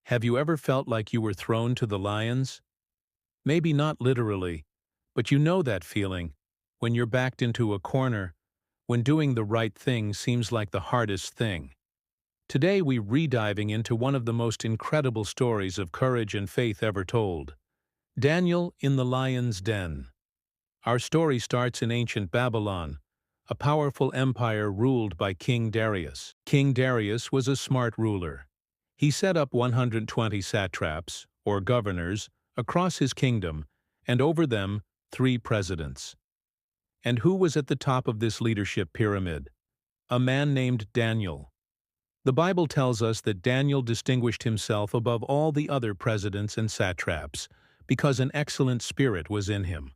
Have you ever felt like you were thrown to the lions? Maybe not literally, but you know that feeling, when you're backed into a corner, when doing the right thing seems like the hardest thing. Today we're rediving into one of the most incredible stories of courage and faith ever told. Daniel in the lion's den. Our story starts in ancient Babylon, a powerful empire ruled by King Darius. King Darius was a smart ruler. He set up 120 satraps, or governors, across his kingdom, and over them 3 presidents. And who was at the top of this leadership pyramid? A man named Daniel. The Bible tells us that Daniel distinguished himself above all the other presidents and satraps because an excellent spirit was in him.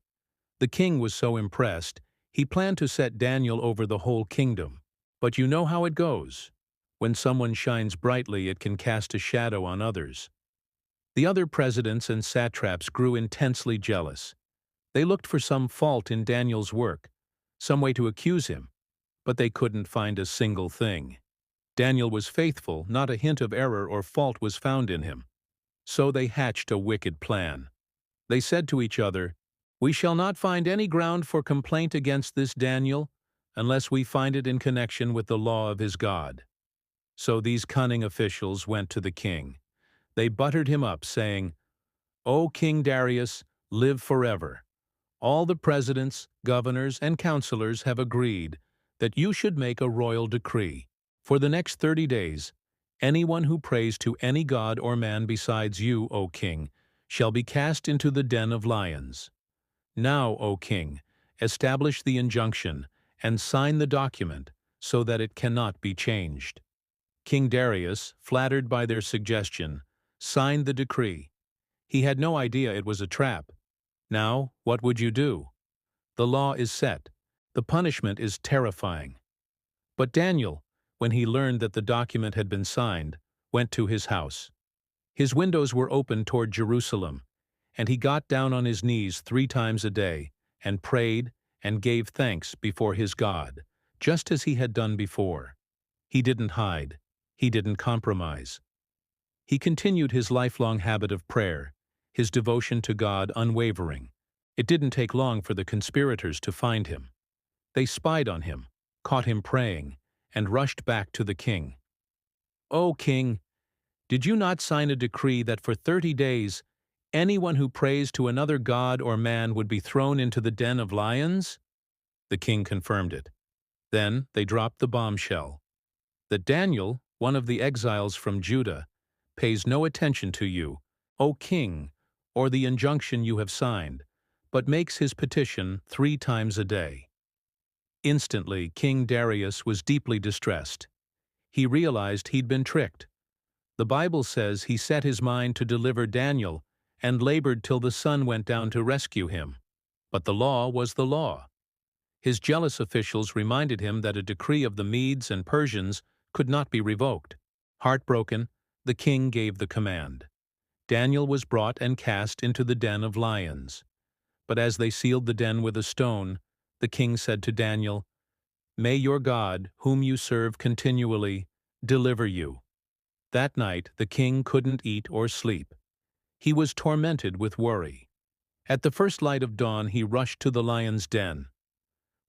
The king was so impressed, he planned to set Daniel over the whole kingdom. But you know how it goes. When someone shines brightly, it can cast a shadow on others. The other presidents and satraps grew intensely jealous. They looked for some fault in Daniel's work, some way to accuse him, but they couldn't find a single thing. Daniel was faithful, not a hint of error or fault was found in him. So they hatched a wicked plan. They said to each other, "We shall not find any ground for complaint against this Daniel unless we find it in connection with the law of his God." So these cunning officials went to the king. They buttered him up, saying, "O King Darius, live forever. All the presidents, governors, and counselors have agreed that you should make a royal decree. For the next 30 days, anyone who prays to any god or man besides you, O king, shall be cast into the den of lions. Now, O king, establish the injunction and sign the document so that it cannot be changed." King Darius, flattered by their suggestion, signed the decree. He had no idea it was a trap. Now, what would you do? The law is set. The punishment is terrifying. But Daniel, when he learned that the document had been signed, went to his house. His windows were open toward Jerusalem, and he got down on his knees 3 times a day and prayed and gave thanks before his God, just as he had done before. He didn't hide. He didn't compromise. He continued his lifelong habit of prayer, his devotion to God unwavering. It didn't take long for the conspirators to find him. They spied on him, caught him praying, and rushed back to the king. "O king, did you not sign a decree that for 30 days anyone who prays to another god or man would be thrown into the den of lions?" The king confirmed it. Then they dropped the bombshell that Daniel, one of the exiles from Judah, pays no attention to you, O king, or the injunction you have signed, but makes his petition 3 times a day. Instantly, King Darius was deeply distressed. He realized he'd been tricked. The Bible says he set his mind to deliver Daniel and labored till the sun went down to rescue him. But the law was the law. His jealous officials reminded him that a decree of the Medes and Persians could not be revoked. Heartbroken, the king gave the command. Daniel was brought and cast into the den of lions. But as they sealed the den with a stone, the king said to Daniel, "May your God, whom you serve continually, deliver you." That night the king couldn't eat or sleep. He was tormented with worry. At the first light of dawn he rushed to the lion's den.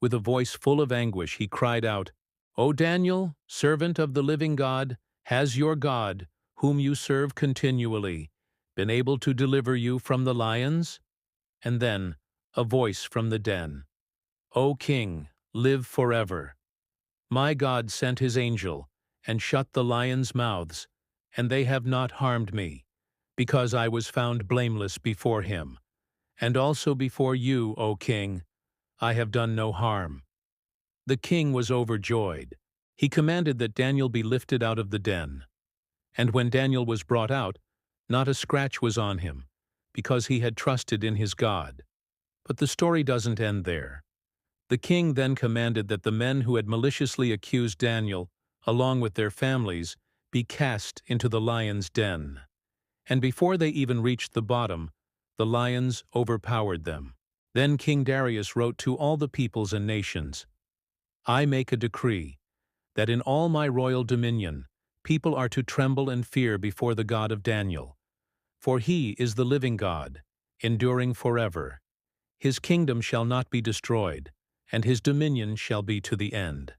With a voice full of anguish he cried out, "O Daniel, servant of the living God, has your God, whom you serve continually, been able to deliver you from the lions?" And then a voice from the den, "O king, live forever. My God sent his angel and shut the lions' mouths, and they have not harmed me, because I was found blameless before him. And also before you, O king, I have done no harm." The king was overjoyed. He commanded that Daniel be lifted out of the den. And when Daniel was brought out, not a scratch was on him, because he had trusted in his God. But the story doesn't end there. The king then commanded that the men who had maliciously accused Daniel, along with their families, be cast into the lion's den. And before they even reached the bottom, the lions overpowered them. Then King Darius wrote to all the peoples and nations, "I make a decree that in all my royal dominion People are to tremble and fear before the God of Daniel. For he is the living God, enduring forever. His kingdom shall not be destroyed, and his dominion shall be to the end.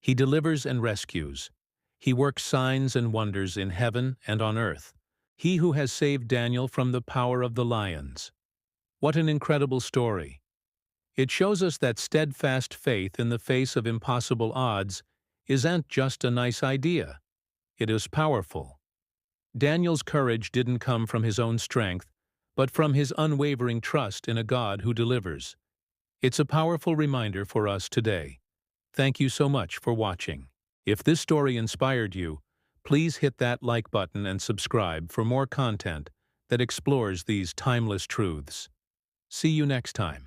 He delivers and rescues. He works signs and wonders in heaven and on earth. He who has saved Daniel from the power of the lions. What an incredible story! It shows us that steadfast faith in the face of impossible odds isn't just a nice idea. It is powerful. Daniel's courage didn't come from his own strength, but from his unwavering trust in a God who delivers. It's a powerful reminder for us today. Thank you so much for watching. If this story inspired you, please hit that like button and subscribe for more content that explores these timeless truths. See you next time.